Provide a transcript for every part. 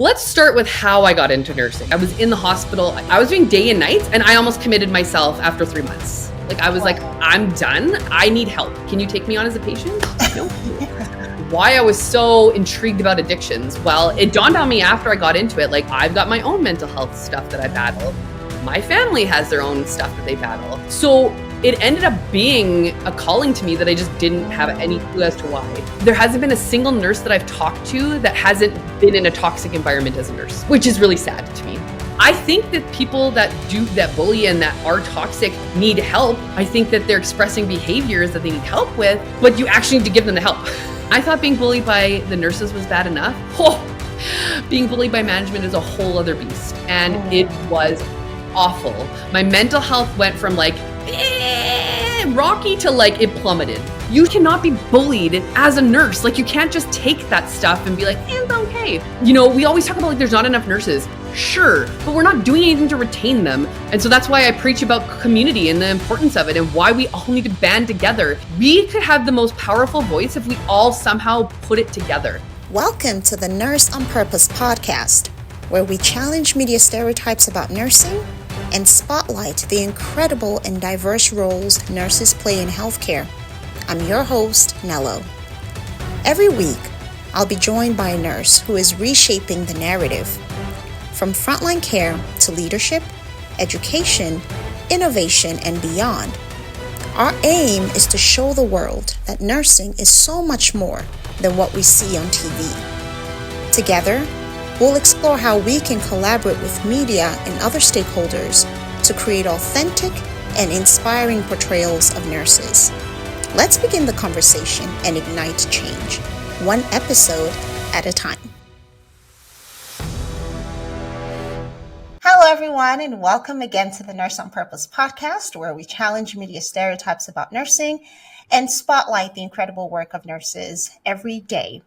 Let's start with how I got into nursing. I was in the hospital. I was doing day and nights, and I almost committed myself after 3 months. I was like, I'm done. I need help. Can you take me on as a patient? No. Why I was so intrigued about addictions? Well, it dawned on me after I got into it, I've got my own mental health stuff that I battle. My family has their own stuff that they battle. So it ended up being a calling to me that I just didn't have any clue as to why. There hasn't been a single nurse that I've talked to that hasn't been in a toxic environment as a nurse, which is really sad to me. I think that people that bully and that are toxic need help. I think that they're expressing behaviors that they need help with, but you actually need to give them the help. I thought being bullied by the nurses was bad enough. Being bullied by management is a whole other beast. And it was awful. My mental health went from rocky to it plummeted. You cannot be bullied as a nurse. You can't just take that stuff and be like, it's okay. We always talk about there's not enough nurses. Sure, but we're not doing anything to retain them. And so that's why I preach about community and the importance of it and why we all need to band together. We could have the most powerful voice if we all somehow put it together. Welcome to the Nurse on Purpose podcast, where we challenge media stereotypes about nursing and spotlight the incredible and diverse roles nurses play in healthcare. I'm your host, Nello. Every week, I'll be joined by a nurse who is reshaping the narrative. From frontline care to leadership, education, innovation, and beyond. Our aim is to show the world that nursing is so much more than what we see on TV. Together, we'll explore how we can collaborate with media and other stakeholders to create authentic and inspiring portrayals of nurses. Let's begin the conversation and ignite change, one episode at a time. Hello, everyone, and welcome again to the Nurse on Purpose podcast, where we challenge media stereotypes about nursing and spotlight the incredible work of nurses every day.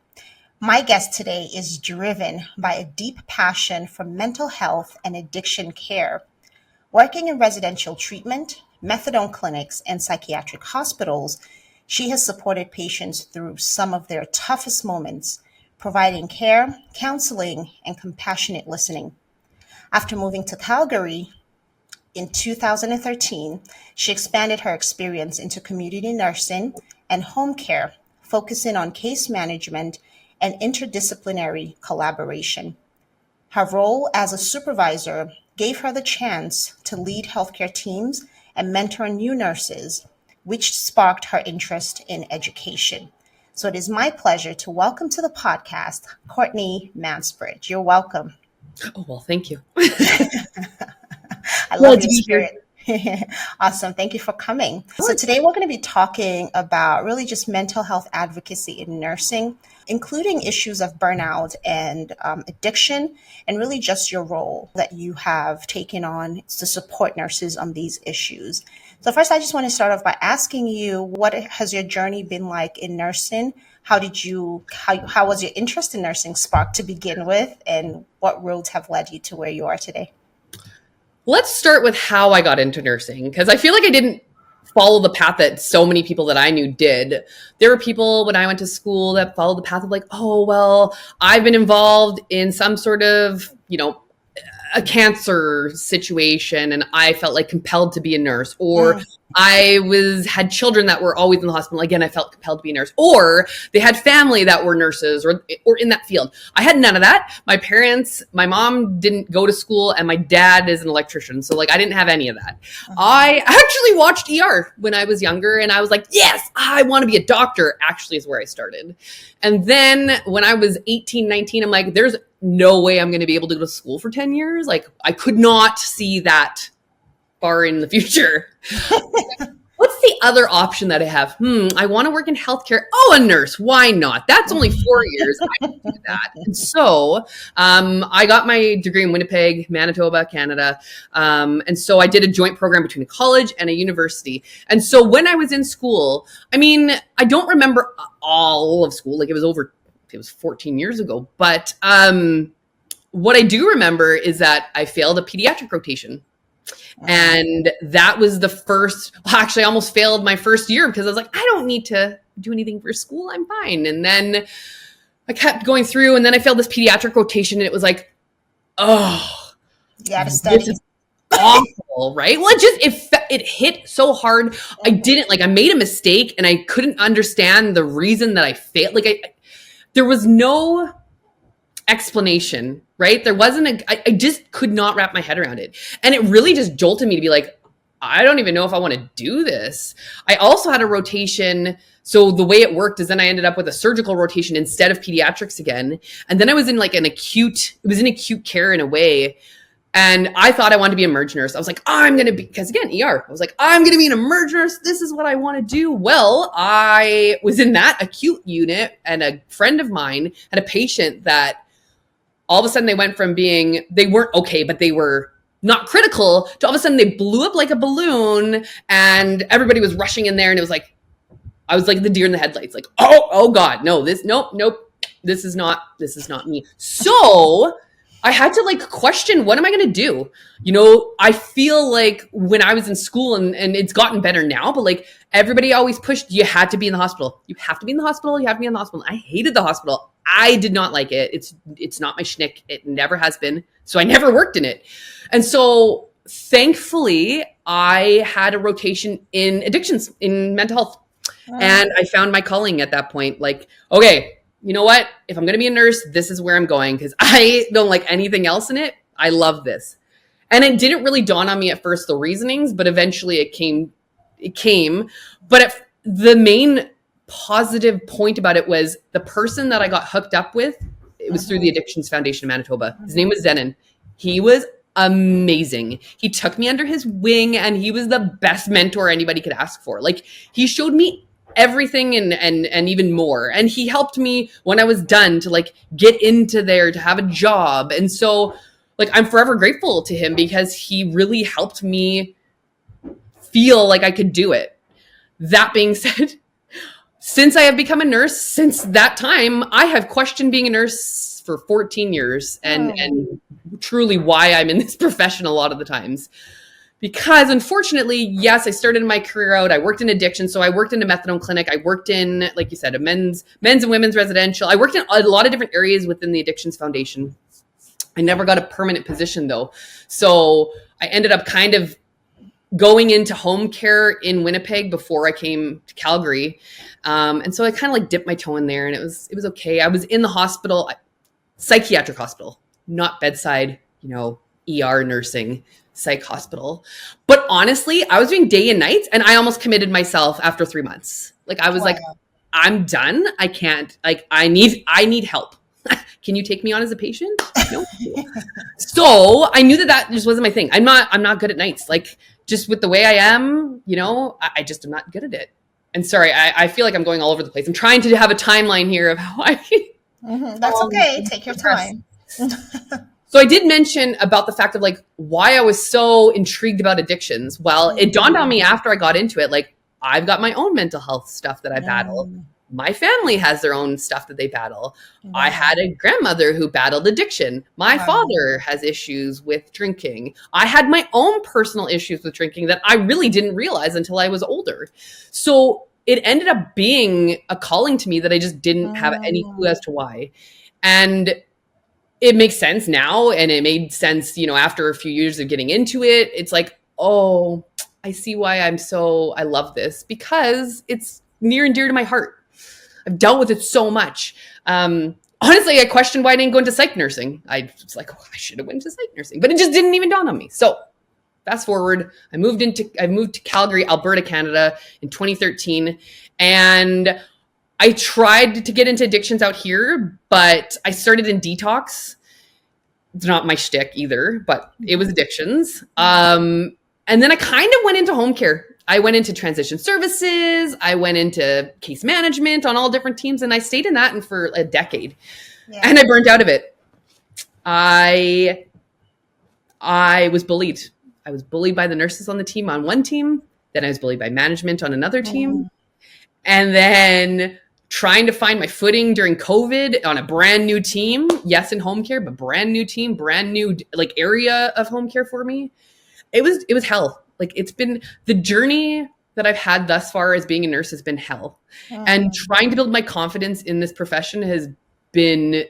My guest today is driven by a deep passion for mental health and addiction care. Working in residential treatment, methadone clinics, and psychiatric hospitals, she has supported patients through some of their toughest moments, providing care, counseling, and compassionate listening. After moving to Calgary in 2013, she expanded her experience into community nursing and home care, focusing on case management and interdisciplinary collaboration. Her role as a supervisor gave her the chance to lead healthcare teams and mentor new nurses, which sparked her interest in education. So it is my pleasure to welcome to the podcast, Courtney Mansbridge. You're welcome. Oh, well, thank you. I love your spirit. Awesome. Thank you for coming. So today we're going to be talking about really just mental health advocacy in nursing, including issues of burnout and addiction, and really just your role that you have taken on to support nurses on these issues. So first, I just want to start off by asking you, what has your journey been like in nursing? How was your interest in nursing sparked to begin with, and what roads have led you to where you are today? Let's start with how I got into nursing, because I feel like I didn't follow the path that so many people that I knew did. There were people when I went to school that followed the path of I've been involved in some sort of, a cancer situation and I felt compelled to be a nurse, or I had children that were always in the hospital. Again, I felt compelled to be a nurse, or they had family that were nurses or in that field. I had none of that. My mom didn't go to school, and my dad is an electrician. So I didn't have any of that. I actually watched ER when I was younger, and I was like, yes, I want to be a doctor, actually is where I started. And then when I was 18, 19, I'm like, there's no way I'm going to be able to go to school for 10 years. I could not see that far in the future. What's the other option that I have? I want to work in healthcare. Oh, a nurse. Why not? That's only 4 years. I can do that. And so I got my degree in Winnipeg, Manitoba, Canada. And so I did a joint program between a college and a university. And so when I was in school, I don't remember all of school. It was 14 years ago. But what I do remember is that I failed a pediatric rotation. And that was I almost failed my first year because I was like, I don't need to do anything for school. I'm fine. And then I kept going through, and then I failed this pediatric rotation, and it was like, oh, You got to study. this is awful, right? Well, it hit so hard. I didn't I made a mistake, and I couldn't understand the reason that I failed. There was no explanation, right? There wasn't I just could not wrap my head around it. And it really just jolted me to be like, I don't even know if I want to do this. I also had a rotation. So the way it worked is then I ended up with a surgical rotation instead of pediatrics again. And then I was in it was in acute care in a way. And I thought I wanted to be an emerg nurse. I was like, because again, ER. I was like, I'm going to be an emerg nurse. This is what I want to do. Well, I was in that acute unit, and a friend of mine had a patient that all of a sudden they went from they weren't okay, but they were not critical, to all of a sudden they blew up like a balloon, and everybody was rushing in there. And it was like, I was like the deer in the headlights, like, oh God, no, nope. This is not me. So I had to question, what am I going to do? I feel like when I was in school, and it's gotten better now, but everybody always pushed, you had to be in the hospital. You have to be in the hospital. You have to be in the hospital. I hated the hospital. I did not like it. It's not my shtick. It never has been. So I never worked in it. And so thankfully I had a rotation in addictions, in mental health. And I found my calling at that point. Okay, you know what? If I'm going to be a nurse, this is where I'm going, because I don't like anything else in it. I love this. And it didn't really dawn on me at first, the reasonings, but eventually it came. But the main positive point about it was the person that I got hooked up with. It was through the Addictions Foundation of Manitoba. His name was Zenon. He was amazing. He took me under his wing, and he was the best mentor anybody could ask for. He showed me everything and even more. And he helped me when I was done to get into there, to have a job. And so I'm forever grateful to him, because he really helped me feel like I could do it. That being said, since I have become a nurse, since that time, I have questioned being a nurse for 14 years and truly why I'm in this profession a lot of the times. Because unfortunately, yes, I started my career out. I worked in addiction. So I worked in a methadone clinic. I worked in, like you said, a men's and women's residential. I worked in a lot of different areas within the Addictions Foundation. I never got a permanent position though. So I ended up kind of going into home care in Winnipeg before I came to Calgary. And so I kind of dipped my toe in there, and it was okay. I was in the hospital, psychiatric hospital, not bedside, ER nursing, psych hospital. But honestly, I was doing day and nights, and I almost committed myself after 3 months. I was I'm done. I can't, I need help. Can you take me on as a patient? No. So I knew that just wasn't my thing. I'm not good at nights. Just with the way I am, I just am not good at it. And sorry, I feel like I'm going all over the place. I'm trying to have a timeline here of how I. That's okay. Take your time. So I did mention about the fact of why I was so intrigued about addictions. Well, it dawned on me after I got into it, I've got my own mental health stuff that I battle. My family has their own stuff that they battle. I had a grandmother who battled addiction. My father has issues with drinking. I had my own personal issues with drinking that I really didn't realize until I was older. So it ended up being a calling to me that I just didn't have any clue as to why. And it makes sense now. And it made sense, after a few years of getting into it. It's oh, I see why I love this, because it's near and dear to my heart. I've dealt with it so much. Honestly, I questioned why I didn't go into psych nursing. I was I should have went to psych nursing, but it just didn't even dawn on me. So fast forward, I moved to Calgary, Alberta, Canada in 2013. And I tried to get into addictions out here, but I started in detox. It's not my shtick either, but it was addictions. And then I kind of went into home care. I went into transition services. I went into case management on all different teams, and I stayed in that and for a decade. And I burned out of it. I was bullied. I was bullied by the nurses on the team on one team. Then I was bullied by management on another team. And then trying to find my footing during COVID on a brand new team. Yes, in home care, but brand new team, brand new area of home care for me. It was hell. It's been the journey that I've had thus far as being a nurse has been hell. And trying to build my confidence in this profession has been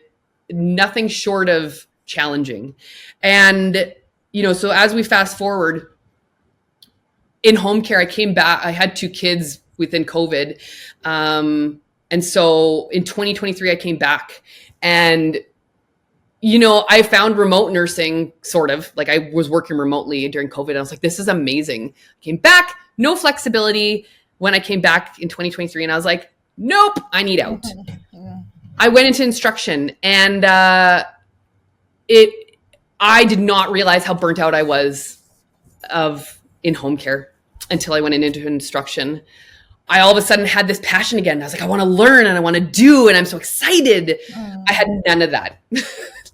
nothing short of challenging. And, so as we fast forward in home care, I came back, I had 2 kids within COVID. And so in 2023, I came back and, I found remote nursing sort of like I was working remotely during COVID. And I was like, this is amazing. Came back, no flexibility when I came back in 2023. And I was like, nope, I need out. I went into instruction and I did not realize how burnt out I was in home care until I went into instruction. I all of a sudden had this passion again. I was like, I want to learn and I want to do, and I'm so excited. I had none of that.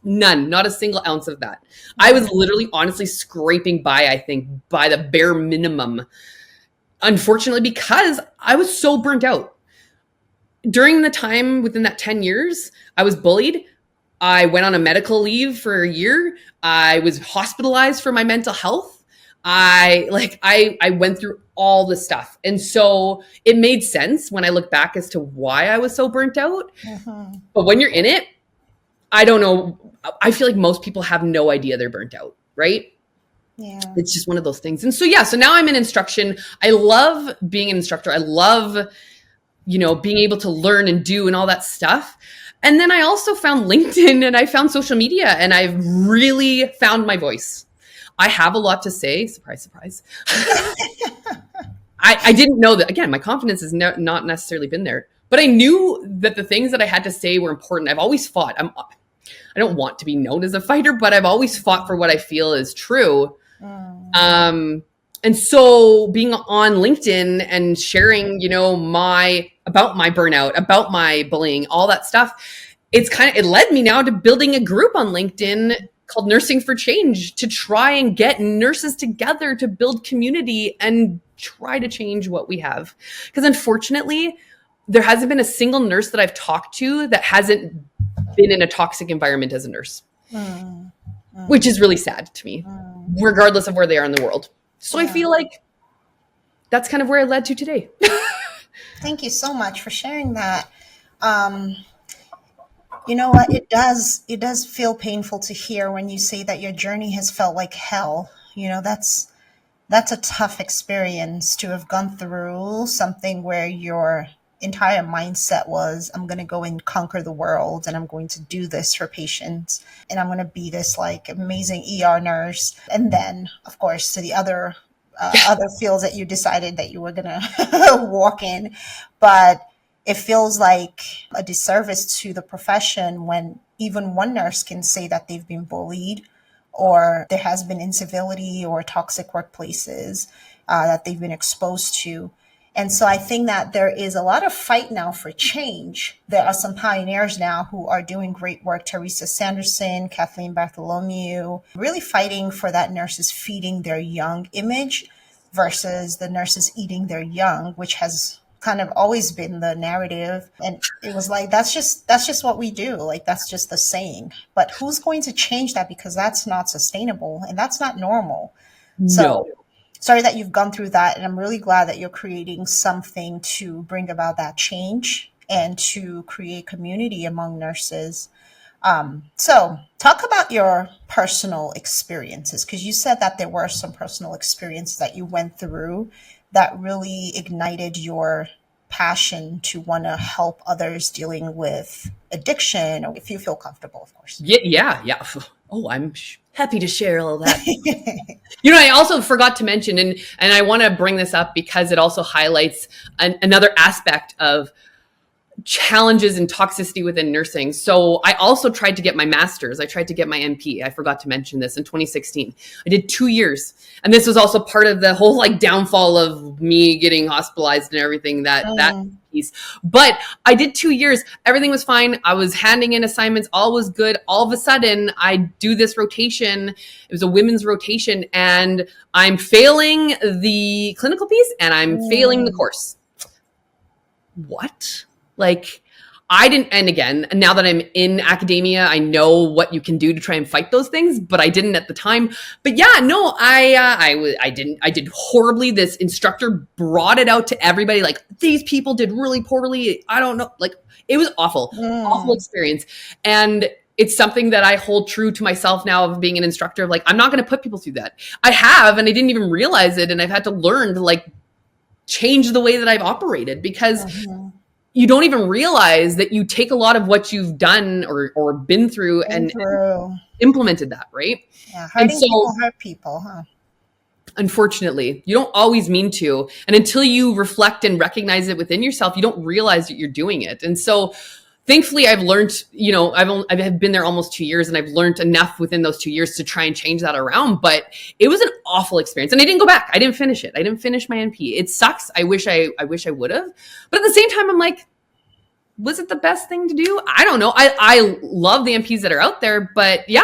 None, not a single ounce of that. I was literally, honestly scraping by, I think, by the bare minimum. Unfortunately, because I was so burnt out. During the time within that 10 years, I was bullied. I went on a medical leave for a year. I was hospitalized for my mental health. I went through all the stuff. And so it made sense when I look back as to why I was so burnt out. But when you're in it, I don't know. I feel like most people have no idea they're burnt out, right? Yeah. It's just one of those things. And so, so now I'm in instruction. I love being an instructor. I love, being able to learn and do and all that stuff. And then I also found LinkedIn and I found social media and I've really found my voice. I have a lot to say. Surprise, surprise. I didn't know that. Again, my confidence has not necessarily been there, but I knew that the things that I had to say were important. I've always fought. I don't want to be known as a fighter, but I've always fought for what I feel is true. And so being on LinkedIn and sharing, about my burnout, about my bullying, all that stuff, it led me now to building a group on LinkedIn called Nursing for Change to try and get nurses together to build community and try to change what we have. Because unfortunately, there hasn't been a single nurse that I've talked to that hasn't been in a toxic environment as a nurse, which is really sad to me, regardless of where they are in the world. So I feel like that's kind of where I led to today. Thank you so much for sharing that. You know what? It does feel painful to hear when you say that your journey has felt like hell. That's a tough experience to have gone through something where your entire mindset was, I'm going to go and conquer the world and I'm going to do this for patients and I'm going to be this like amazing ER nurse. And then, of course, to the other fields that you decided that you were going to walk in. But it feels like a disservice to the profession when even one nurse can say that they've been bullied or there has been incivility or toxic workplaces that they've been exposed to. And so I think that there is a lot of fight now for change. There are some pioneers now who are doing great work. Teresa Sanderson, Kathleen Bartholomew, really fighting for that nurses feeding their young image versus the nurses eating their young, which has kind of always been the narrative. And it was like, that's just what we do. Like, that's just the saying. But who's going to change that? Because that's not sustainable and that's not normal. So sorry that you've gone through that. And I'm really glad that you're creating something to bring about that change and to create community among nurses. So talk about your personal experiences, because you said that there were some personal experiences that you went through that really ignited your passion to want to help others dealing with addiction, or if you feel comfortable, of course. Yeah. Oh, I'm happy to share all that. I also forgot to mention, and I want to bring this up because it also highlights another aspect of challenges and toxicity within nursing. So I also tried to get my master's. I tried to get my NP. I forgot to mention this in 2016. I did 2 years. And this was also part of the whole downfall of me getting hospitalized and everything, that piece. But I did 2 years. Everything was fine. I was handing in assignments. All was good. All of a sudden, I do this rotation. It was a women's rotation and I'm failing the clinical piece and I'm failing the course. What? I didn't, and again, now that I'm in academia, I know what you can do to try and fight those things, but I didn't at the time. But yeah, no, I did horribly. This instructor brought it out to everybody, like, these people did really poorly. I don't know. Like, it was awful experience. And it's something that I hold true to myself now of being an instructor. Like, I'm not going to put people through that. I have, and I didn't even realize it. And I've had to learn to like change the way that I've operated, because you don't even realize that you take a lot of what you've done or been through and implemented that, right? Yeah, hurting people hurt people, huh? Unfortunately, you don't always mean to. And until you reflect and recognize it within yourself, you don't realize that you're doing it. And so thankfully, I've learned, you know, I've been there almost 2 years, and I've learned enough within those 2 years to try and change that around. But it was an awful experience, and I didn't go back. I didn't finish it. I didn't finish my NP. It sucks. I wish I would have. But at the same time, I'm like, was it the best thing to do? I don't know. I love the MPs that are out there, but yeah,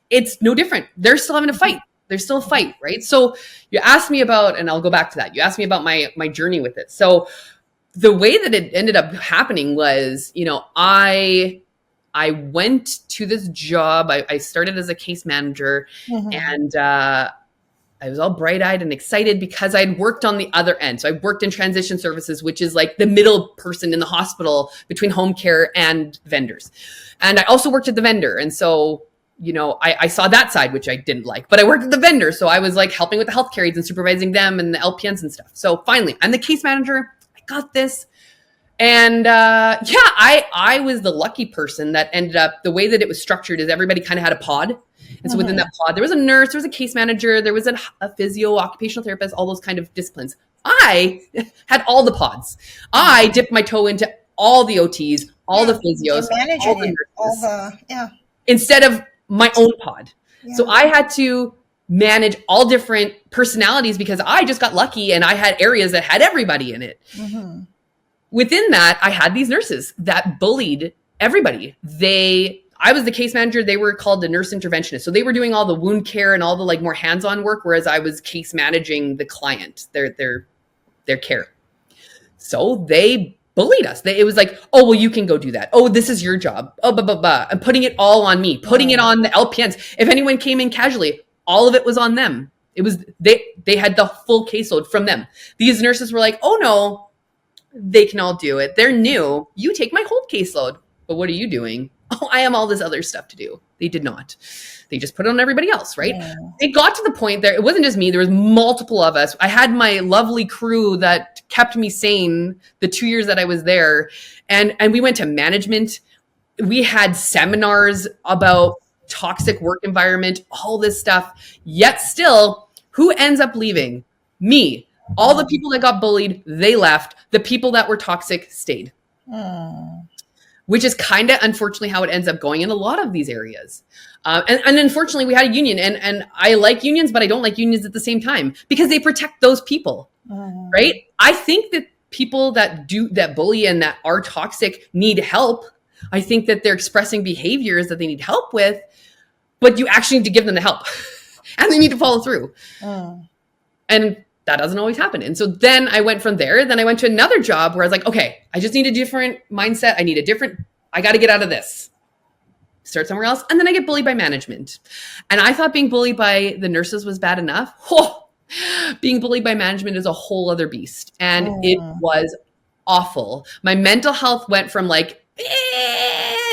it's no different. They're still having a fight. There's still a fight, right? So you asked me about, and I'll go back to that. You asked me about my journey with it. So the way that it ended up happening was, you know, I went to this job. I started as a case manager, and I was all bright-eyed and excited because I'd worked on the other end. So I worked in transition services, which is like the middle person in the hospital between home care and vendors. And I also worked at the vendor. And so, you know, I saw that side, which I didn't like, but I worked at the vendor. So I was like helping with the healthcare aides and supervising them and the LPNs and stuff. So finally, I'm the case manager. Got this. And I was the lucky person that ended up, the way that it was structured is everybody kind of had a pod. And so within that pod, there was a nurse, there was a case manager, there was a physio, occupational therapist, all those kind of disciplines. I had all the pods. I dipped my toe into all the OTs, all the physios, all the nurses, instead of my own pod. Yeah. So I had to manage all different personalities because I just got lucky and I had areas that had everybody in it. Within that, I had these nurses that bullied everybody. I was the case manager. They were called the nurse interventionist. So they were doing all the wound care and all the like more hands-on work, whereas I was case managing the client, their care. So they bullied us. It was like, oh, well, you can go do that. Oh, this is your job. Oh, blah, blah, blah. And putting it all on me, putting it on the LPNs. If anyone came in casually, all of it was on them. It was, they had the full caseload from them. These nurses were like, oh no, they can all do it. They're new. You take my whole caseload. But what are you doing? Oh, I have all this other stuff to do. They did not. They just put it on everybody else, right? Yeah. It got to the point there, it wasn't just me. There was multiple of us. I had my lovely crew that kept me sane the 2 years that I was there. And we went to management. We had seminars about toxic work environment, all this stuff. Yet still, who ends up leaving? Me. All the people that got bullied, they left. The people that were toxic stayed. Which is kind of unfortunately how it ends up going in a lot of these areas. And unfortunately, we had a union. And I like unions, but I don't like unions at the same time because they protect those people, right? I think that people that bully and that are toxic need help. I think that they're expressing behaviors that they need help with, but you actually need to give them the help and they need to follow through. And that doesn't always happen. And so then I went from there. Then I went to another job where I was like, okay, I just need a different mindset. I got to get out of this, start somewhere else. And then I get bullied by management. And I thought being bullied by the nurses was bad enough. Being bullied by management is a whole other beast. And it was awful. My mental health went from like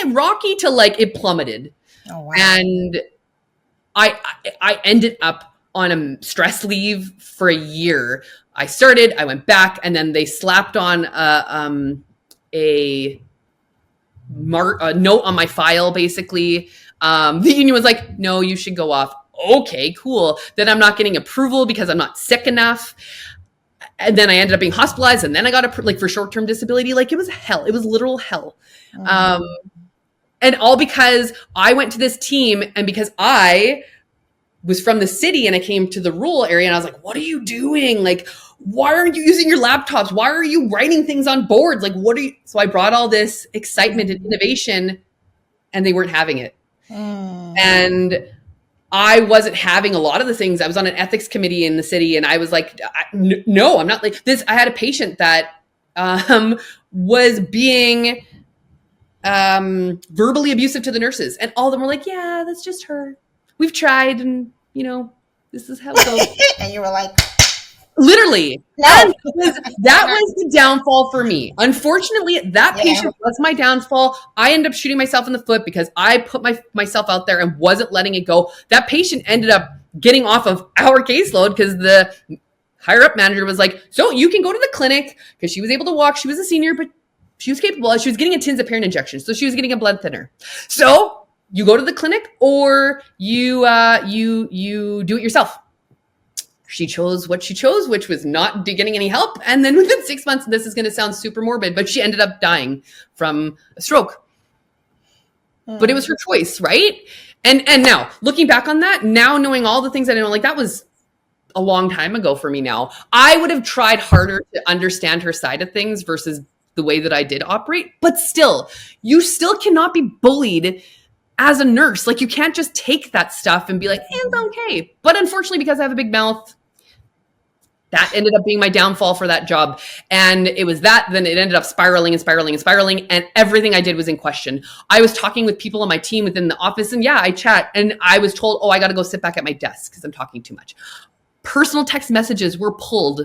rocky to like it plummeted. Oh, wow. And I ended up on a stress leave for a year. I went back, and then they slapped on a note on my file, basically. The union was like, no, you should go off. Okay, cool. Then I'm not getting approval because I'm not sick enough. And then I ended up being hospitalized, and then I got for short-term disability. Like, it was hell. It was literal hell. And all because I went to this team, and because I was from the city and I came to the rural area, and I was like, what are you doing? Like, why aren't you using your laptops? Why are you writing things on boards? Like, so I brought all this excitement and innovation, and they weren't having it. And I wasn't having a lot of the things. I was on an ethics committee in the city, and I was like, no, I'm not like this. I had a patient that was being verbally abusive to the nurses. And all of them were like, yeah, that's just her. We've tried and, this is how it goes. And you were like, literally. no. And that was the downfall for me. Unfortunately, that patient was my downfall. I ended up shooting myself in the foot because I put myself out there and wasn't letting it go. That patient ended up getting off of our caseload because the higher up manager was like, so you can go to the clinic, because she was able to walk. She was a senior, but she was capable. She was getting a tinzaparin injection. So she was getting a blood thinner. So you go to the clinic or you do it yourself. She chose what she chose, which was not getting any help. And then within 6 months, this is going to sound super morbid, but she ended up dying from a stroke. But it was her choice, right? And now, looking back on that, now knowing all the things I know, like that was a long time ago for me now. I would have tried harder to understand her side of things versus the way that I did operate. But still, you still cannot be bullied as a nurse. Like, you can't just take that stuff and be like, it's okay. But unfortunately, because I have a big mouth, that ended up being my downfall for that job. And it was that, then it ended up spiraling and spiraling and spiraling. And everything I did was in question. I was talking with people on my team within the office, and I chat. And I was told, I got to go sit back at my desk because I'm talking too much. Personal text messages were pulled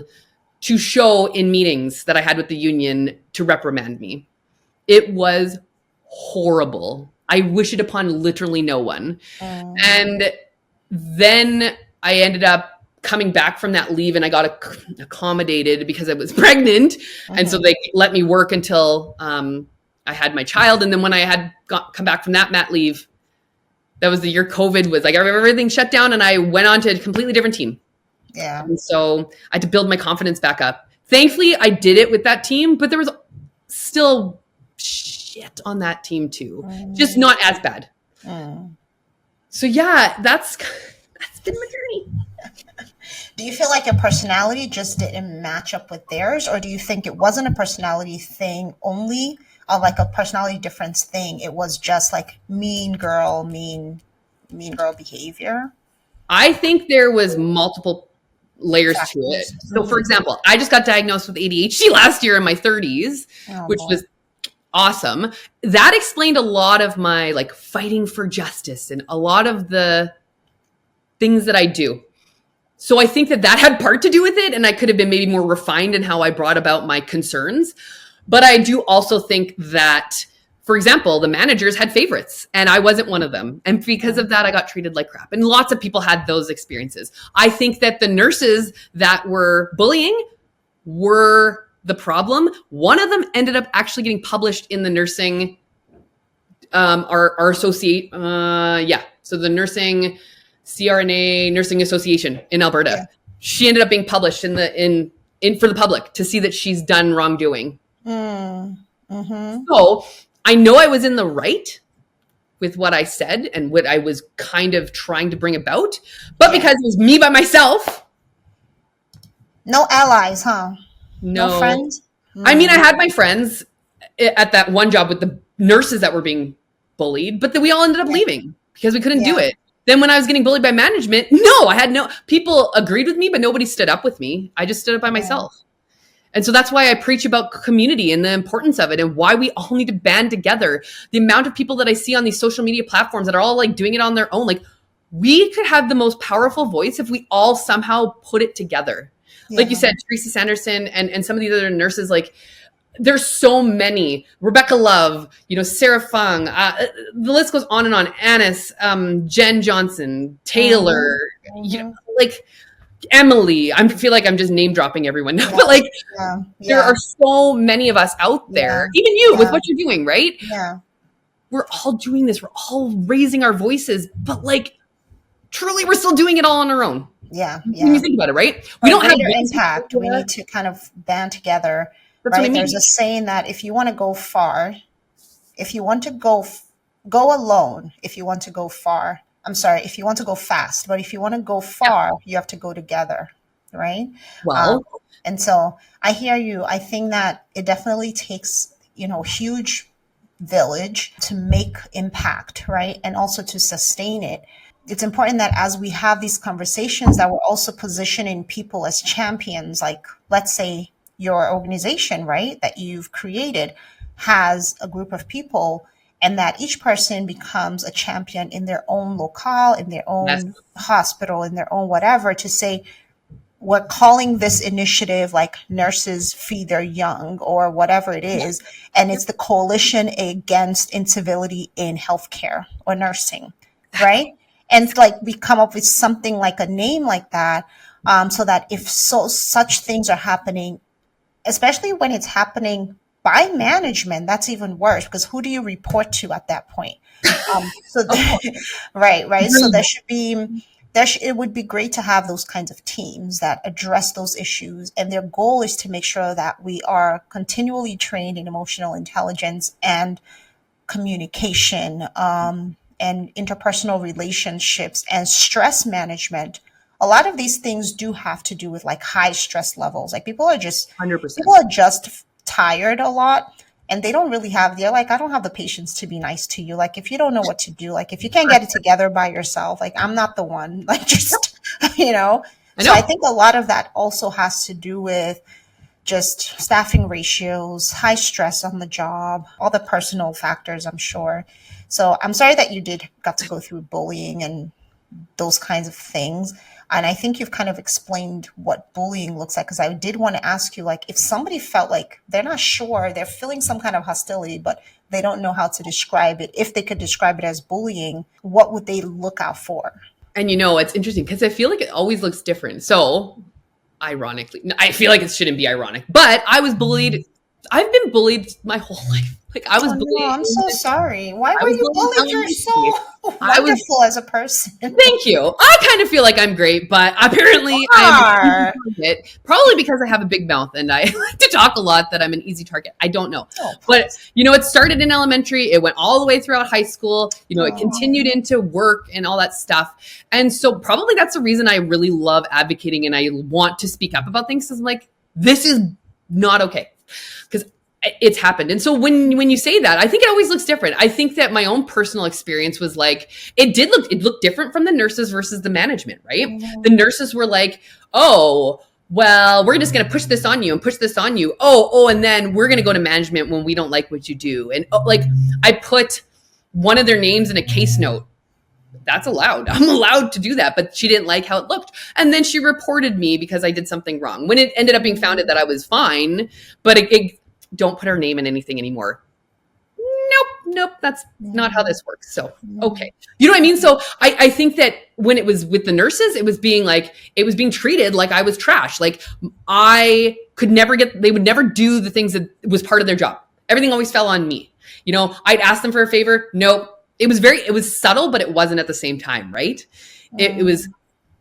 to show in meetings that I had with the union to reprimand me. It was horrible. I wish it upon literally no one. And then I ended up coming back from that leave, and I got accommodated because I was pregnant. And so they let me work until I had my child. And then when I had come back from that mat leave, that was the year COVID was like, everything shut down, and I went on to a completely different team. Yeah. And so I had to build my confidence back up. Thankfully, I did it with that team, but there was still shit on that team too. Just not as bad. So that's been my journey. Do you feel like your personality just didn't match up with theirs? Or do you think it wasn't a personality thing only, or like a personality difference thing? It was just like mean girl behavior? I think there was multiple layers to it. So for example, I just got diagnosed with ADHD last year in my 30s, which was awesome. That explained a lot of my like fighting for justice and a lot of the things that I do. So I think that had part to do with it, and I could have been maybe more refined in how I brought about my concerns. But I do also think that, for example, the managers had favorites, and I wasn't one of them. And because of that, I got treated like crap. And lots of people had those experiences. I think that the nurses that were bullying were the problem. One of them ended up actually getting published in the nursing, our associate, so the nursing CRNA Nursing Association in Alberta. Yeah. She ended up being published in for the public to see that she's done wrongdoing. So I know I was in the right with what I said and what I was kind of trying to bring about, but because it was me by myself. No allies, huh? No friends? I mean, I had my friends at that one job with the nurses that were being bullied, but then we all ended up leaving because we couldn't do it. Then when I was getting bullied by management, people agreed with me, but nobody stood up with me. I just stood up by myself. And so that's why I preach about community and the importance of it and why we all need to band together. The amount of people that I see on these social media platforms that are all like doing it on their own, like we could have the most powerful voice if we all somehow put it together. Yeah. Like you said, Teresa Sanderson and some of these other nurses, like there's so many. Rebecca Love, Sarah Fung, the list goes on and on. Annis, Jen Johnson, Taylor, like Emily. I feel like I'm just name dropping everyone now, but like there are so many of us out there, even you with what you're doing, right? Yeah. We're all doing this. We're all raising our voices, but like truly we're still doing it all on our own. Yeah. When you think about it, right? We don't have impact. We need to kind of band together. That's right. There's a saying that if you want to go far, if you want to go alone, if you want to go far, if you want to go fast, but if you want to go far, you have to go together, right? Well, and so I hear you. I think that it definitely takes, huge village to make impact, right? And also to sustain it. It's important that as we have these conversations that we're also positioning people as champions, like let's say your organization, right, that you've created, has a group of people, and that each person becomes a champion in their own locale, in their Yes. own hospital, in their own whatever, to say, we're calling this initiative like Nurses Feed Their Young or whatever it is. And it's the coalition against incivility in healthcare or nursing, right? And like we come up with something like a name like that, so that if such things are happening, especially when it's happening by management, that's even worse, because who do you report to at that point? So right. So there should be it would be great to have those kinds of teams that address those issues, and their goal is to make sure that we are continually trained in emotional intelligence and communication, and interpersonal relationships and stress management. A lot of these things do have to do with like high stress levels. Like people are just 100%. tired a lot, and they don't really have, they're like, I don't have the patience to be nice to you. Like if you don't know what to do, like if you can't get it together by yourself, like I'm not the one. Like just you know. So I think a lot of that also has to do with just staffing ratios, high stress on the job, all the personal factors, I'm sure. So I'm sorry that you got to go through bullying and those kinds of things. And I think you've kind of explained what bullying looks like, because I did want to ask you, like, if somebody felt like they're not sure, they're feeling some kind of hostility, but they don't know how to describe it, if they could describe it as bullying, what would they look out for? And it's interesting because I feel like it always looks different. So ironically, I feel like it shouldn't be ironic, but I was bullied. I've been bullied my whole life. Like I was bullied. No, I'm so sorry. Why were you bullied? You're so wonderful as a person. Thank you. I kind of feel like I'm great, but apparently I'm an easy target. Probably because I have a big mouth and I like to talk a lot, that I'm an easy target. I don't know. But it started in elementary. It went all the way throughout high school. It continued into work and all that stuff. And so probably that's the reason I really love advocating and I want to speak up about things, because I'm like, this is not okay. Because it's happened. And so when you say that, I think it always looks different. I think that my own personal experience was like, it looked different from the nurses versus the management, right? Mm-hmm. The nurses were like, oh, well, we're just going to push this on you and push this on you. Oh, and then we're going to go to management when we don't like what you do. And like, I put one of their names in a case note. That's allowed. I'm allowed to do that. But she didn't like how it looked. And then she reported me because I did something wrong, when it ended up being founded that I was fine. But it don't put her name in anything anymore. Nope. That's not how this works. So, okay. You know what I mean? So I think that when it was with the nurses, it was being treated like I was trash. Like I could never they would never do the things that was part of their job. Everything always fell on me. I'd ask them for a favor. Nope. It was subtle, but it wasn't at the same time. Right. It was,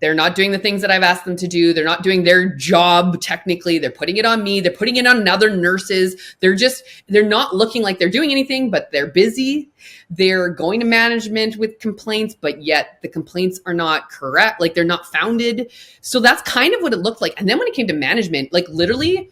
they're not doing the things that I've asked them to do. They're not doing their job technically. They're putting it on me. They're putting it on other nurses. They're not looking like they're doing anything, but they're busy. They're going to management with complaints, but yet the complaints are not correct. Like they're not founded. So that's kind of what it looked like. And then when it came to management, like literally,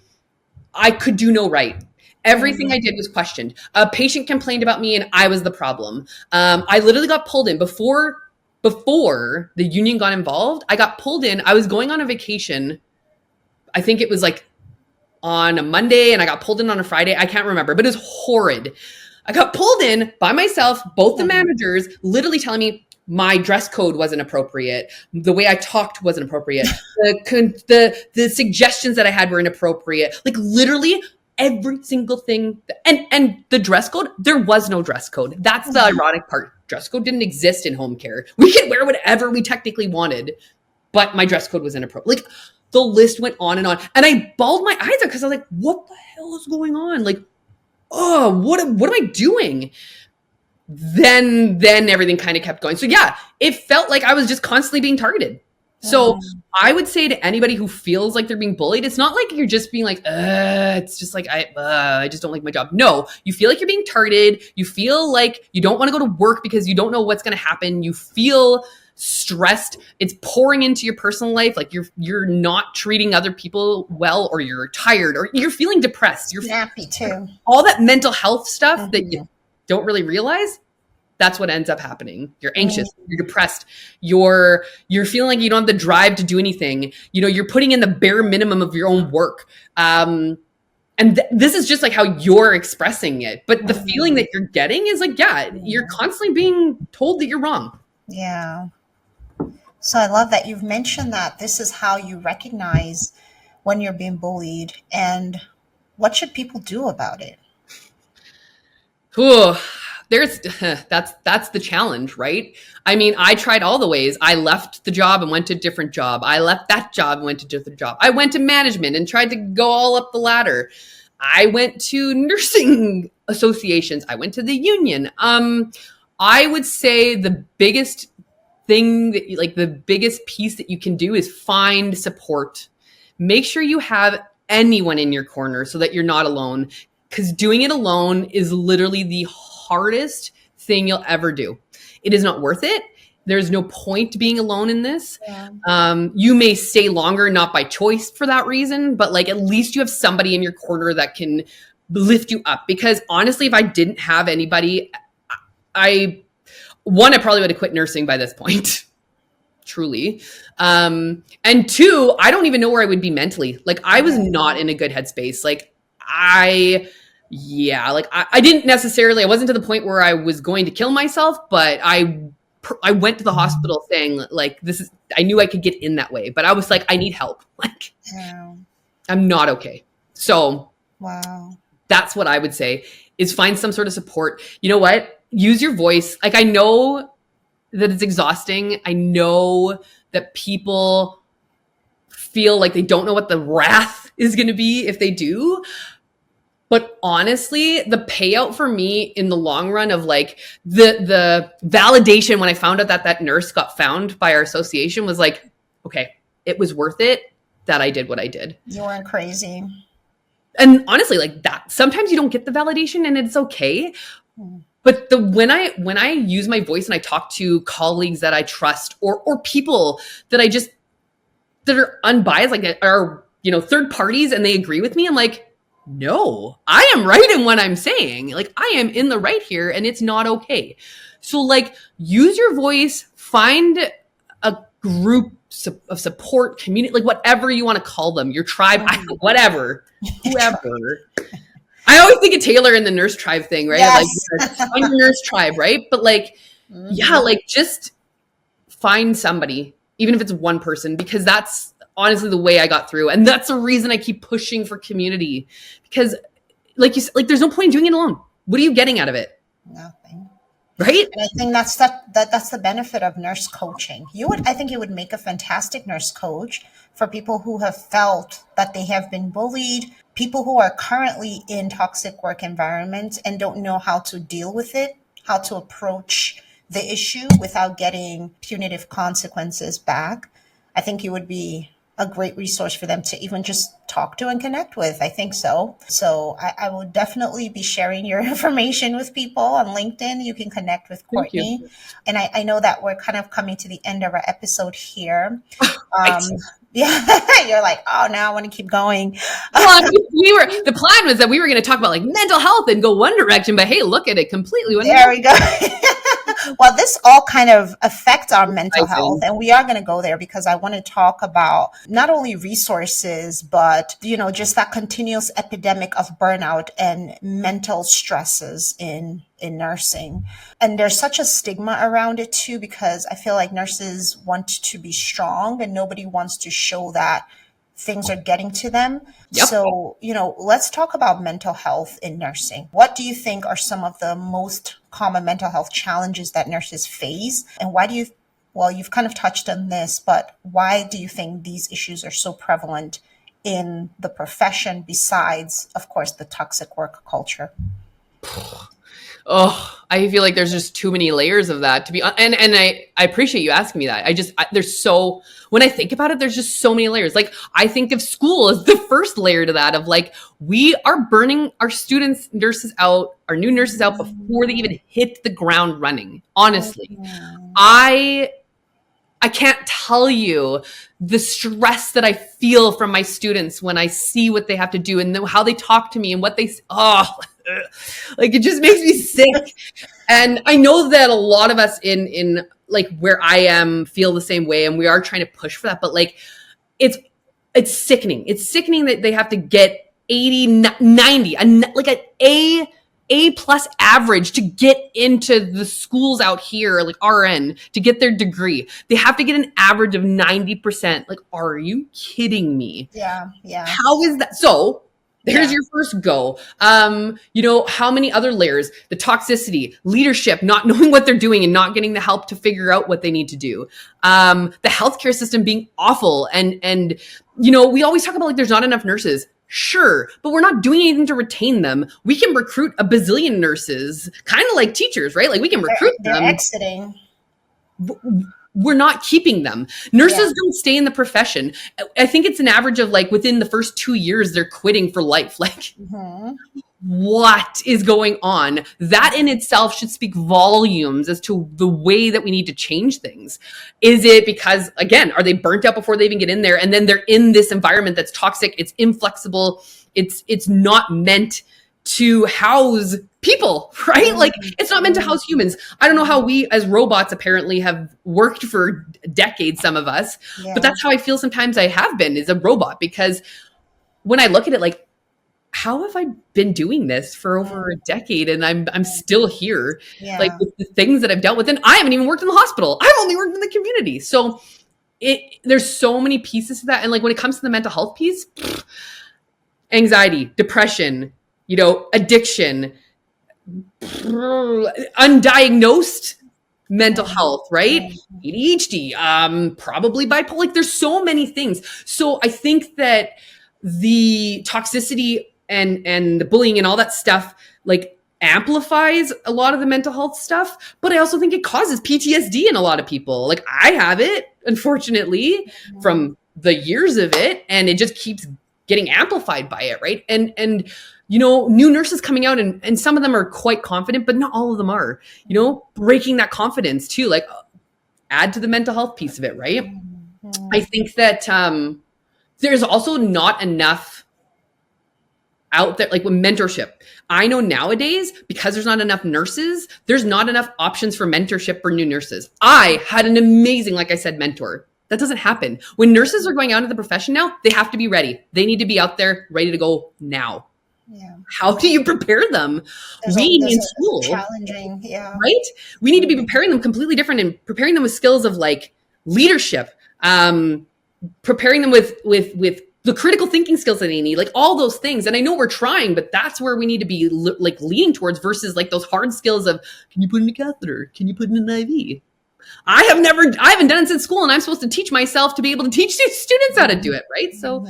I could do no right. Everything I did was questioned. A patient complained about me and I was the problem. I literally got pulled in before the union got involved. I got pulled in. I was going on a vacation. I think it was like on a Monday and I got pulled in on a Friday. I can't remember, but it was horrid. I got pulled in by myself, both the managers literally telling me my dress code wasn't appropriate. The way I talked wasn't appropriate. The suggestions that I had were inappropriate. Like literally every single thing. And the dress code, there was no dress code. That's the ironic part. Dress code didn't exist in home care. We could wear whatever we technically wanted, but my dress code was inappropriate. Like the list went on. And I bawled my eyes out because I was like, what the hell is going on? Like, oh, what am I doing? Then everything kind of kept going. So yeah, it felt like I was just constantly being targeted. So I would say to anybody who feels like they're being bullied, it's not like you're just being like, it's just like, I just don't like my job. No, you feel like you're being targeted. You feel like you don't want to go to work because you don't know what's going to happen. You feel stressed. It's pouring into your personal life. Like you're not treating other people well, or you're tired, or you're feeling depressed. You're snappy too. All that mental health stuff that you don't really realize. That's what ends up happening. You're anxious, you're depressed, you're feeling like you don't have the drive to do anything. You're putting in the bare minimum of your own work. And this is just like how you're expressing it. But the feeling Mhm. that you're getting is like, yeah, you're constantly being told that you're wrong. Yeah. So I love that you've mentioned that this is how you recognize when you're being bullied, and what should people do about it? Whew, there's that's the challenge, right? I mean, I tried all the ways. I left the job and went to a different job. I left that job and went to a different job. I went to management and tried to go all up the ladder. I went to nursing associations. I went to the union. I would say the biggest thing that like the biggest piece that you can do is find support. Make sure you have anyone in your corner so that you're not alone, because doing it alone is literally the hardest thing you'll ever do. It is not worth it. There's no point being alone in this. Yeah. You may stay longer, not by choice for that reason, but like at least you have somebody in your corner that can lift you up. Because honestly, if I didn't have anybody, I probably would have quit nursing by this point. Truly. And two, I don't even know where I would be mentally. Like I was not in a good headspace. Like I didn't necessarily, I wasn't to the point where I was going to kill myself, but I went to the hospital saying like, I knew I could get in that way, but I was like, I need help. Like Yeah. I'm not okay. So Wow. that's what I would say is find some sort of support. You know what? Use your voice. Like I know that it's exhausting. I know that people feel like they don't know what the wrath is going to be if they do. But honestly, the payout for me in the long run of like the validation when I found out that that nurse got found by our association was like, okay, it was worth it that I did what I did. You weren't crazy. And honestly, like that, sometimes you don't get the validation and it's okay. But when I use my voice and I talk to colleagues that I trust or people that that are unbiased, like that are, third parties and they agree with me, I'm like, no, I am right in what I'm saying. Like I am in the right here and it's not okay. So like use your voice, find a group of support community, like whatever you want to call them, your tribe, whatever, whoever. I always think of Taylor and the nurse tribe thing, right? Yes. Like find your nurse tribe, right? But like, yeah, like just find somebody, even if it's one person, because that's honestly the way I got through. And that's the reason I keep pushing for community, because like you said, like there's no point in doing it alone. What are you getting out of it? Nothing. Right? And I think that's the benefit of nurse coaching. I think you would make a fantastic nurse coach for people who have felt that they have been bullied, people who are currently in toxic work environments and don't know how to deal with it, how to approach the issue without getting punitive consequences back. I think you would be a great resource for them to even just talk to and connect with. I think so. So I will definitely be sharing your information with people on LinkedIn. You can connect with Thank Courtney. you. And I know that we're kind of coming to the end of our episode here. Right. Yeah, you're like, oh, now I want to keep going. Well, the plan was that we were going to talk about like mental health and go one direction, but hey, look at it completely. There we go. Well, this all kind of affects our mental health, and we are going to go there because I want to talk about not only resources, but, just that continuous epidemic of burnout and mental stresses in nursing. And there's such a stigma around it too, because I feel like nurses want to be strong and nobody wants to show that things are getting to them. Yep. So, let's talk about mental health in nursing. What do you think are some of the most common mental health challenges that nurses face? And you've kind of touched on this, but why do you think these issues are so prevalent in the profession besides, of course, the toxic work culture? Oh, I feel like there's just too many layers of that to be and I appreciate you asking me that. When I think about it, there's just so many layers. Like I think of school as the first layer to that of like, we are burning our students, nurses out, our new nurses out before they even hit the ground running. Honestly, I can't tell you the stress that I feel from my students when I see what they have to do and how they talk to me and what like it just makes me sick. And I know that a lot of us in like where I am feel the same way, and we are trying to push for that, but like it's sickening. It's sickening that they have to get 80, 90, like an A plus average to get into the schools out here, like RN, to get their degree. They have to get an average of 90%. Like, are you kidding me? Yeah. Yeah. How is that? So there's Yeah. your first go. How many other layers? The toxicity, leadership, not knowing what they're doing and not getting the help to figure out what they need to do. The healthcare system being awful. And we always talk about like there's not enough nurses. Sure, but we're not doing anything to retain them. We can recruit a bazillion nurses, kind of like teachers, right? Like we can recruit They're them. exiting. We're not keeping them. Nurses don't stay in the profession. I think it's an average of like within the first 2 years, they're quitting for life. Like, what is going on? That in itself should speak volumes as to the way that we need to change things. Is it because, again, are they burnt out before they even get in there? And then they're in this environment that's toxic, it's inflexible, it's not meant to house people, right? Like it's not meant to house humans. I don't know how we as robots apparently have worked for decades, some of us, but that's how I feel sometimes I have been as a robot, because when I look at it, like, how have I been doing this for over a decade and I'm still here, like with the things that I've dealt with, and I haven't even worked in the hospital. I've only worked in the community. So there's so many pieces to that. And like when it comes to the mental health piece, anxiety, depression, addiction, undiagnosed mental health, right? ADHD, probably bipolar. Like there's so many things. So I think that the toxicity and the bullying and all that stuff like amplifies a lot of the mental health stuff, but I also think it causes PTSD in a lot of people. Like I have it, unfortunately, from the years of it, and it just keeps getting amplified by it, right? And new nurses coming out, and some of them are quite confident, but not all of them are, breaking that confidence too, like add to the mental health piece of it, right? I think that there's also not enough out there, like with mentorship. I know nowadays, because there's not enough nurses, there's not enough options for mentorship for new nurses. I had an amazing, like I said, mentor. That doesn't happen. When nurses are going out into the profession now, they have to be ready. They need to be out there ready to go now. Yeah. How do you prepare them? Being in school, challenging, right? We need to be preparing them completely different and preparing them with skills of like leadership, preparing them with the critical thinking skills that they need, like all those things. And I know we're trying, but that's where we need to be like leaning towards, versus like those hard skills of, can you put in a catheter? Can you put in an IV? I haven't done it since school, and I'm supposed to teach myself to be able to teach students how to do it, right? So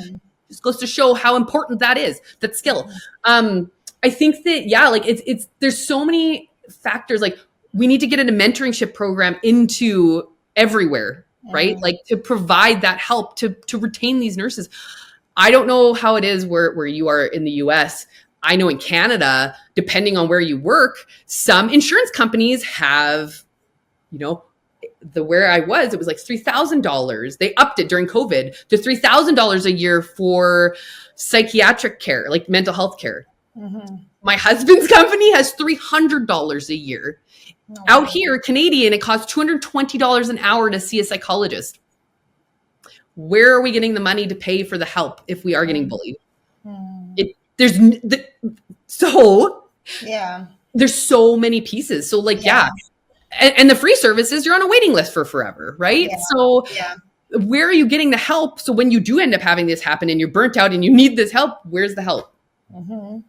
just goes to show how important that is, that skill. I think that, like it's there's so many factors. Like we need to get a mentorship program into everywhere, right? Like to provide that help to retain these nurses. I don't know how it is where you are in the US. I know in Canada, depending on where you work, some insurance companies have, where I was, it was like $3,000. They upped it during COVID to $3,000 a year for psychiatric care, like mental health care. My husband's company has $300 a year. Out here, Canadian, it costs $220 an hour to see a psychologist. Where are we getting the money to pay for the help if we are getting bullied? There's so many pieces. So like, and the free services, you're on a waiting list for forever, right? So where are you getting the help? So when you do end up having this happen and you're burnt out and you need this help, where's the help? So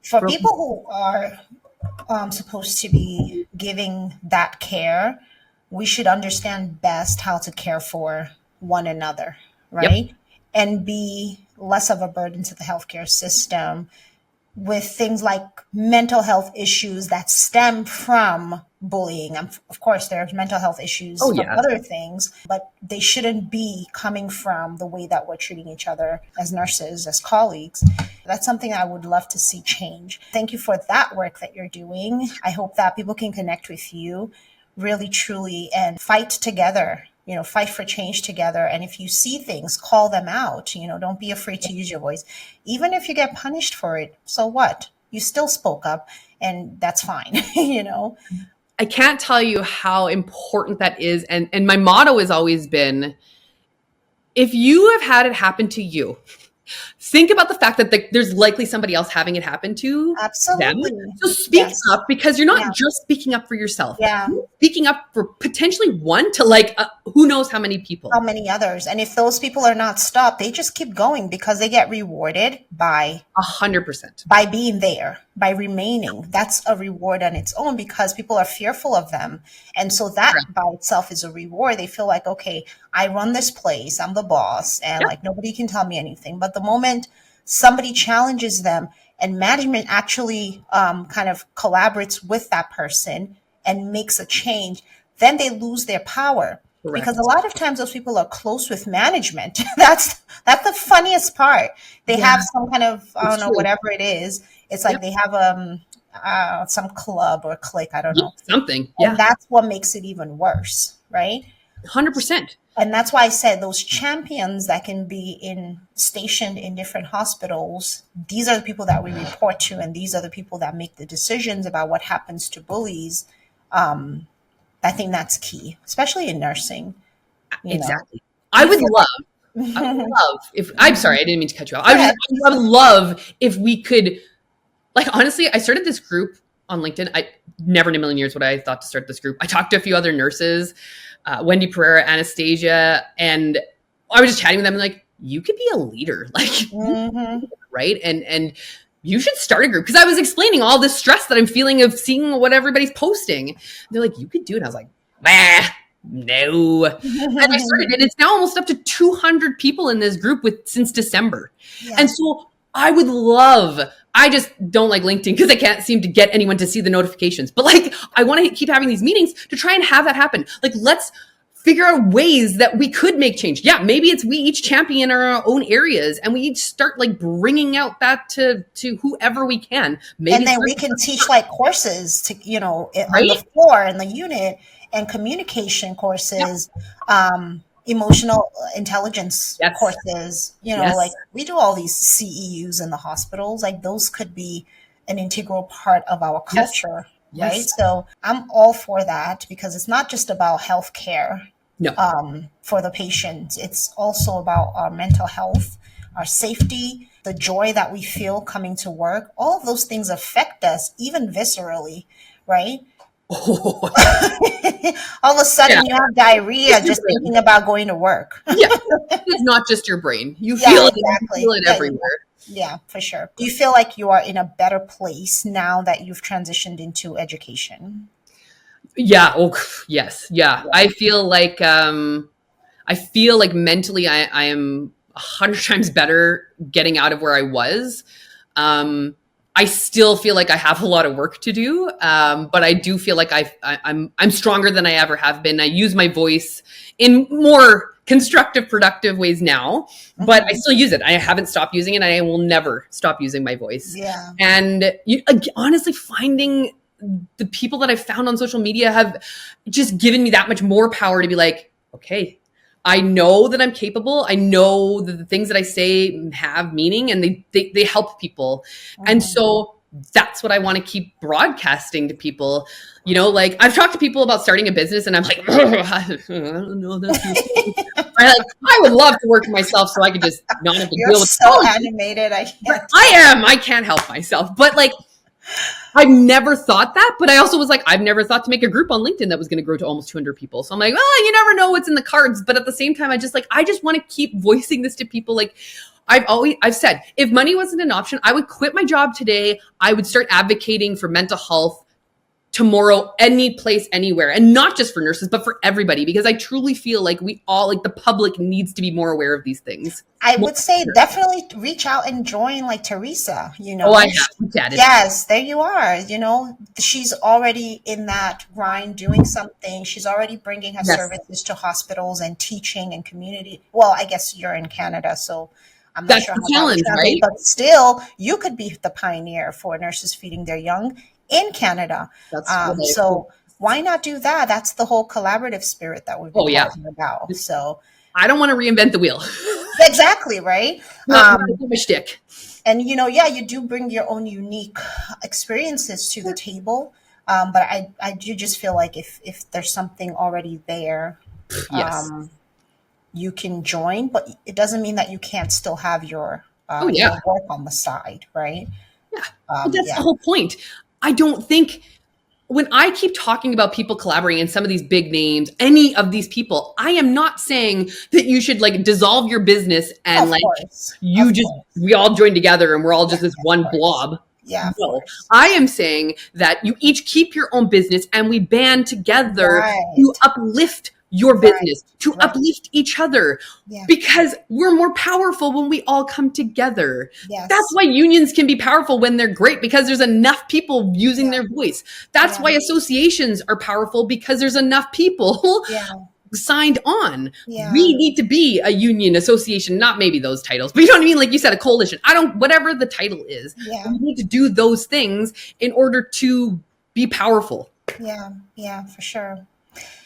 for people who are supposed to be giving that care, we should understand best how to care for one another, right? And be less of a burden to the healthcare system with things like mental health issues that stem from bullying. Of course, there's mental health issues from other things, but they shouldn't be coming from the way that we're treating each other as nurses, as colleagues. That's something I would love to see change. Thank you for that work that you're doing. I hope that people can connect with you really, truly, and fight together. Fight for change together. And if you see things, call them out. Don't be afraid to use your voice. Even if you get punished for it, so what? You still spoke up, and that's fine, I can't tell you how important that is. And my motto has always been, if you have had it happen to you think about the fact that there's likely somebody else having it happen to them. Absolutely. So speak Yes. up, because you're not Yeah. just speaking up for yourself. Yeah. You're speaking up for potentially one to like who knows how many people. How many others? And if those people are not stopped, they just keep going because they get rewarded by 100%. by being there, by remaining. That's a reward on its own because people are fearful of them. And so that Correct. by itself is a reward. They feel like, okay, I run this place, I'm the boss, and Yeah. like nobody can tell me anything. But the moment somebody challenges them and management actually kind of collaborates with that person and makes a change, then they lose their power. Correct. Because a lot of times those people are close with management. That's the funniest part. They Yeah. have some kind of, I don't It's know, true. whatever it is. It's like Yep. they have some club or clique, I don't know. Something. And Yeah. that's what makes it even worse, right? 100%. And that's why I said those champions that can be stationed in different hospitals, these are the people that we report to, and these are the people that make the decisions about what happens to bullies. I think that's key, especially in nursing. Exactly. I would love if, I'm sorry, I didn't mean to cut you off. I would love if we could, like, honestly, I started this group on LinkedIn. I never in a million years would I have thought to start this group. I talked to a few other nurses, Wendy Pereira, Anastasia, and I was just chatting with them and like, you could be a leader, like, right? And you should start a group, because I was explaining all this stress that I'm feeling of seeing what everybody's posting. And they're like, you could do it. And I was like, no. And I started, and it's now almost up to 200 people in this group since December. Yeah. And so I would love, I just don't like LinkedIn because I can't seem to get anyone to see the notifications. But like, I want to keep having these meetings to try and have that happen. Like, let's figure out ways that we could make change. Yeah, maybe it's we each champion our own areas and we each start like bringing out that to whoever we can. Maybe and then we can teach like courses to, on Right? the floor in the unit, and communication courses, emotional intelligence Yes. courses, Yes. like we do all these CEUs in the hospitals, like those could be an integral part of our Yes. culture. Yes. Right. So I'm all for that, because it's not just about healthcare No. for the patient. It's also about our mental health, our safety, the joy that we feel coming to work. All of those things affect us, even viscerally, right? Oh, All of a sudden you have diarrhea It's just your brain. thinking about going to work. yeah. It's not just your brain. You Yeah, feel exactly. it. You feel it Yeah, everywhere. Yeah, for sure. Do you feel like you are in a better place now that you've transitioned into education? Yeah. Oh, yes. Yeah. I feel like mentally I am 100 times better getting out of where I was. I still feel like I have a lot of work to do, but I do feel like I'm stronger than I ever have been. I use my voice in more constructive, productive ways now, but I still use it. I haven't stopped using it. And I will never stop using my voice. Yeah. And honestly, finding the people that I've found on social media have just given me that much more power to be like, okay, I know that I'm capable. I know that the things that I say have meaning and they help people. And so that's what I want to keep broadcasting to people. Like I've talked to people about starting a business and I'm like, I don't know. I would love to work for myself so I could just not have to You're deal with so animated. I can't. I can't help myself. But like, I've never thought that, but I also was like, I've never thought to make a group on LinkedIn that was going to grow to almost 200 people. So I'm like, well, you never know what's in the cards. But at the same time, I just want to keep voicing this to people. Like I've said, if money wasn't an option, I would quit my job today. I would start advocating for mental health tomorrow, any place, anywhere. And not just for nurses, but for everybody, because I truly feel like we all, like the public needs to be more aware of these things. I would say definitely reach out and join like Teresa, Oh, I have chatted. Yes, there you are. She's already in that grind doing something. She's already bringing her services to hospitals and teaching and community. Well, I guess you're in Canada, so I'm not That's sure the how that challenge, would translate, right? but still, you could be the pioneer for nurses feeding their young in Canada. So why not do that? That's the whole collaborative spirit that we've been talking about. So I don't want to reinvent the wheel. Exactly, right? Not my shtick. And you do bring your own unique experiences to the table. But I do just feel like if there's something already there, Yes. you can join, but it doesn't mean that you can't still have your Oh yeah. work on the side, right? Yeah. But that's Yeah. the whole point. I don't think when I keep talking about people collaborating and some of these big names, any of these people, I am not saying that you should like dissolve your business and Of like course. you Of just, course. we all join together and we're all just Yeah, this one of course. blob. Yeah, of No, course. I am saying that you each keep your own business and we band together Right. to uplift your business, to Right. uplift each other, Yeah. because we're more powerful when we all come together. Yes. That's why unions can be powerful when they're great, because there's enough people using their voice. That's Yeah. why associations are powerful, because there's enough people Yeah. signed on. Yeah. We need to be a union, association, not maybe those titles, but you know what I mean? Like you said, a coalition. Whatever the title is, Yeah. we need to do those things in order to be powerful. Yeah. Yeah, for sure.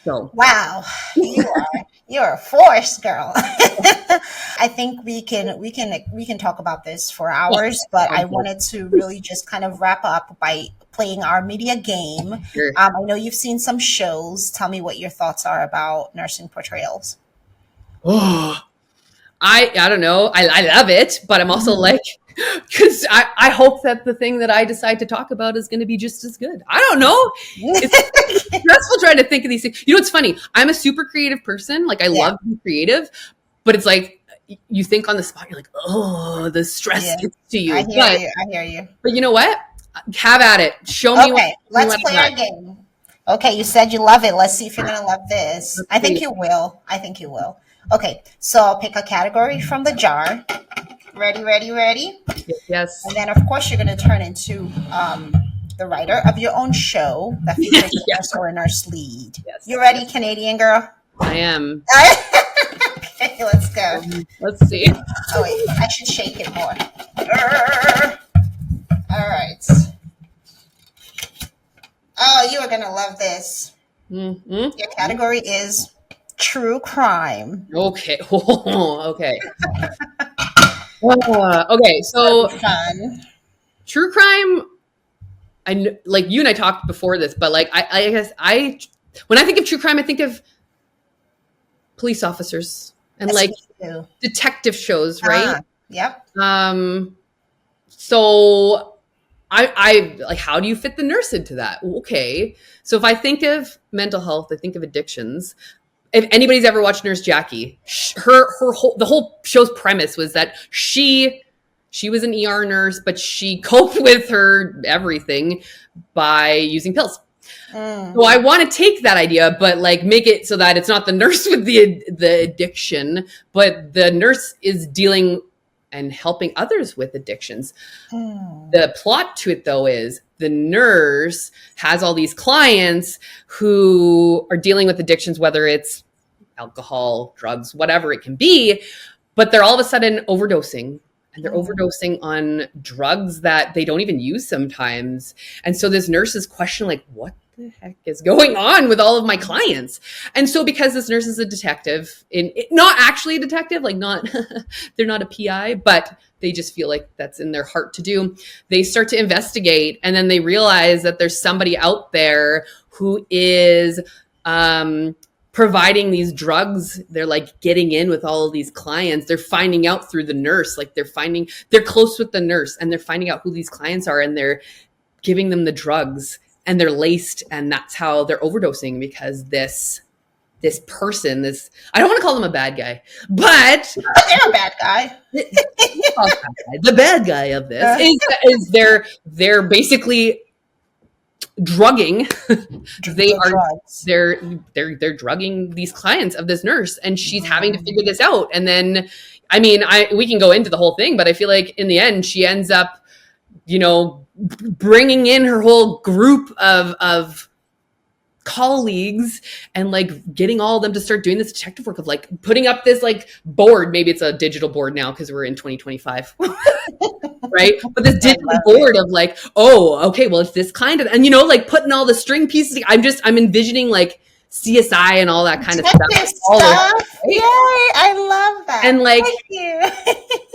So Wow, you're a force, girl. I think we can talk about this for hours, but I wanted to really just kind of wrap up by playing our media game. Sure. I know you've seen some shows. Tell me what your thoughts are about nursing portrayals. Oh, I don't know. I love it, but I'm also like, because I hope that the thing that I decide to talk about is going to be just as good. I don't know. It's stressful trying to think of these things. You know, it's funny. I'm a super creative person. Like I love to be creative, but it's like you think on the spot. You're like, oh, the stress gets to you. I hear you. But you know what? Have at it. Show me. Okay, let's play our game. Okay, you said you love it. Let's see if you're going to love this. I think you will. Okay, so I'll pick a category from the jar. Ready? Yes. And then, of course, you're going to turn into the writer of your own show that features a nurse or a nurse lead. Yes. You ready, Canadian girl? I am. Okay, let's go. Let's see. Oh, wait, I should shake it more. All right. Oh, you are going to love this. Mm-hmm. Your category is true crime. Okay. Okay. Okay. So fun. True crime. Like you and I talked before this, but like I guess when I think of true crime, I think of police officers and like detective shows, right? Yep. So I like, how do you fit the nurse into that? Okay. So if I think of mental health, I think of addictions. If anybody's ever watched Nurse Jackie, the whole show's premise was that she was an ER nurse, but she coped with her everything by using pills. So I want to take that idea, but like make it so that it's not the nurse with the addiction, but the nurse is dealing and helping others with addictions. The plot to it, though, is the nurse has all these clients who are dealing with addictions, whether it's alcohol, drugs, whatever it can be, but they're all of a sudden overdosing. And they're overdosing on drugs that they don't even use sometimes. And so this nurse is questioning, like, what the heck is going on with all of my clients? And so because this nurse is a detective, not actually a detective, like they're not a PI, but they just feel like that's in their heart to do. They start to investigate, and then they realize that there's somebody out there who is providing these drugs. They're like getting in with all of these clients. They're finding out through the nurse, like they're close with the nurse, and they're finding out who these clients are, and they're giving them the drugs, and they're laced, and that's how they're overdosing, because this person, I don't want to call them a bad guy, but they're a bad guy. The bad guy of this is they're basically drugging. They're drugging these clients of this nurse, and she's having to figure this out. And then, I mean, we can go into the whole thing, but I feel like in the end, she ends up, bringing in her whole group of colleagues and like getting all of them to start doing this detective work of like putting up this like board. Maybe it's a digital board now because we're in 2025, right? But this digital board of like, oh, okay, well, it's this kind of, and like putting all the string pieces. I'm envisioning like CSI and all that kind of stuff. Right? Yay, I love that. And like, thank you.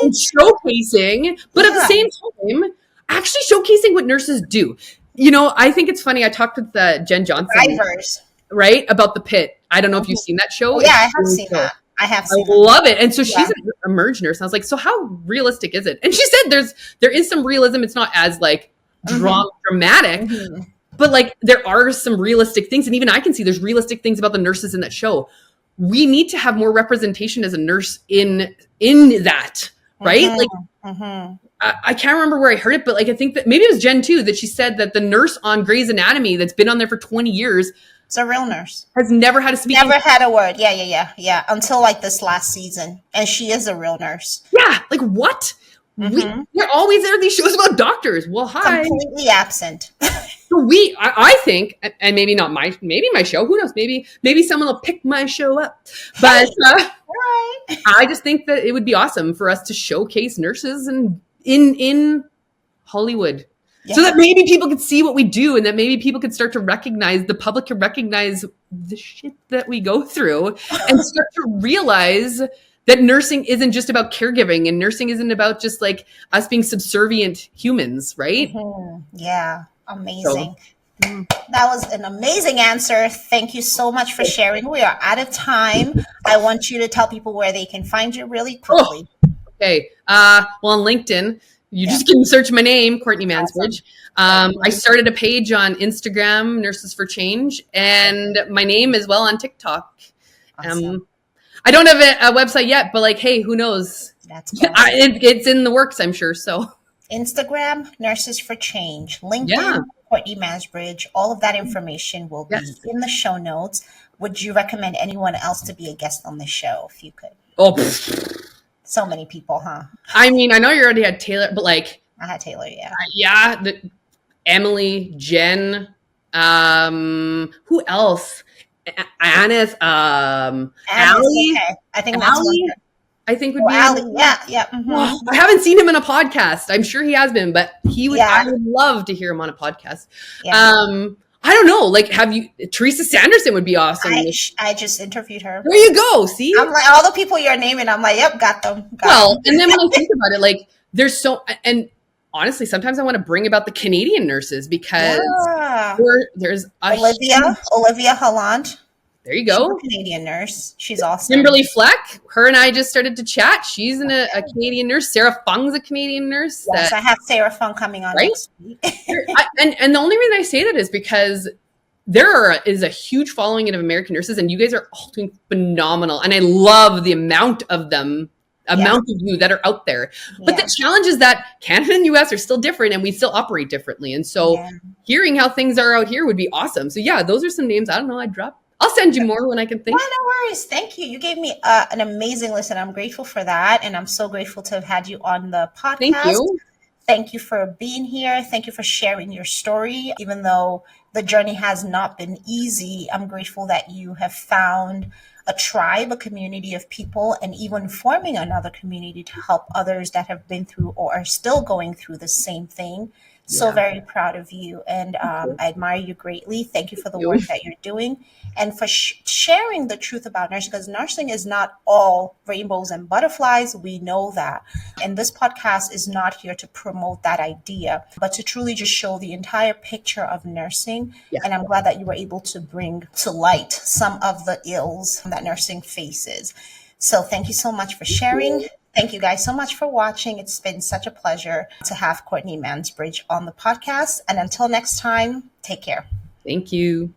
And showcasing, but at the same time, actually showcasing what nurses do. I think it's funny. I talked with Jen Johnson, Drivers, right, about The Pit. I don't know if you've seen that show. Yeah, I have seen that. I have I seen them. love it. And so she's Yeah. an emerge nurse. And I was like, so how realistic is it? And she said there is some realism. It's not as like dramatic, Mhm. but like there are some realistic things. And even I can see there's realistic things about the nurses in that show. We need to have more representation as a nurse in that, right? Mhm. Like Mhm. I can't remember where I heard it, but like I think that maybe it was Jen too, that she said that the nurse on Grey's Anatomy that's been on there for 20 years It's a real nurse. has never had a speaking. Never had a word. Yeah. Until like this last season. And she is a real nurse. Yeah, like what? They're always there. These shows about doctors. Well, hi. Completely absent. So I think, and maybe not maybe my show. Who knows? Maybe someone will pick my show up. But Right. I just think that it would be awesome for us to showcase nurses and in Hollywood. Yeah. So that maybe people could see what we do and that maybe people could start to recognize, the public could recognize the shit that we go through and start to realize that nursing isn't just about caregiving and nursing isn't about just like us being subservient humans, right? Yeah. Amazing. That was an amazing answer. Thank you so much for sharing. We are out of time. I want you to tell people where they can find you really quickly. Okay. Well, on LinkedIn, you just can search my name, Courtney Mansbridge. I started a page on Instagram, Nurses for Change, and my name is well on TikTok. Awesome. I don't have a website yet, but like, hey, who knows? That's awesome. It's in the works, I'm sure. So Instagram, Nurses for Change. LinkedIn, Courtney Mansbridge. All of that information will be in the show notes. Would you recommend anyone else to be a guest on the show if you could? Oh, so many people, huh? I mean, I know you already had Taylor, but like, I had Taylor, yeah. Emily, Jen, who else? Aneth, Allie. Okay. I think that's Allie, one. I think would be Allie, yeah. I haven't seen him in a podcast. I'm sure he has been, but he would. I would love to hear him on a podcast. Yeah. I don't know. Like, have you? Teresa Sanderson would be awesome. I just interviewed her. There you go. See, I'm like all the people you're naming. I'm like, yep, got them. And then when I think about it, like, there's so and. Honestly, sometimes I want to bring about the Canadian nurses because there's Olivia Holland. There you go. She's a Canadian nurse. She's awesome. Kimberly Fleck. Her and I just started to chat. She's a Canadian nurse. Sarah Fung's a Canadian nurse. Yes, I have Sarah Fung coming on next week. and the only reason I say that is because there is a huge following of American nurses, and you guys are all doing phenomenal. And I love the amount of you that are out there. But the challenge is that Canada and US are still different and we still operate differently. And so hearing how things are out here would be awesome. So yeah, those are some names. I don't know. I'd drop. I'll send you more when I can think. No worries. Thank you. You gave me an amazing list and I'm grateful for that. And I'm so grateful to have had you on the podcast. Thank you. Thank you for being here. Thank you for sharing your story. Even though the journey has not been easy, I'm grateful that you have found a tribe, a community of people, and even forming another community to help others that have been through or are still going through the same thing. So very proud of you. And I admire you greatly. Thank you for the work that you're doing and for sharing the truth about nursing, because nursing is not all rainbows and butterflies. We know that. And this podcast is not here to promote that idea, but to truly just show the entire picture of nursing. And I'm glad that you were able to bring to light some of the ills that nursing faces. So thank you so much for sharing. Thank you guys so much for watching. It's been such a pleasure to have Courtney Mansbridge on the podcast. And until next time, take care. Thank you.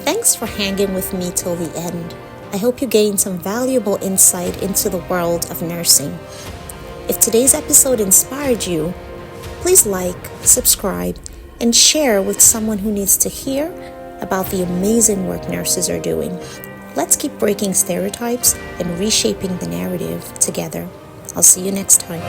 Thanks for hanging with me till the end. I hope you gained some valuable insight into the world of nursing. If today's episode inspired you, please like, subscribe, and share with someone who needs to hear about the amazing work nurses are doing. Let's keep breaking stereotypes and reshaping the narrative together. I'll see you next time.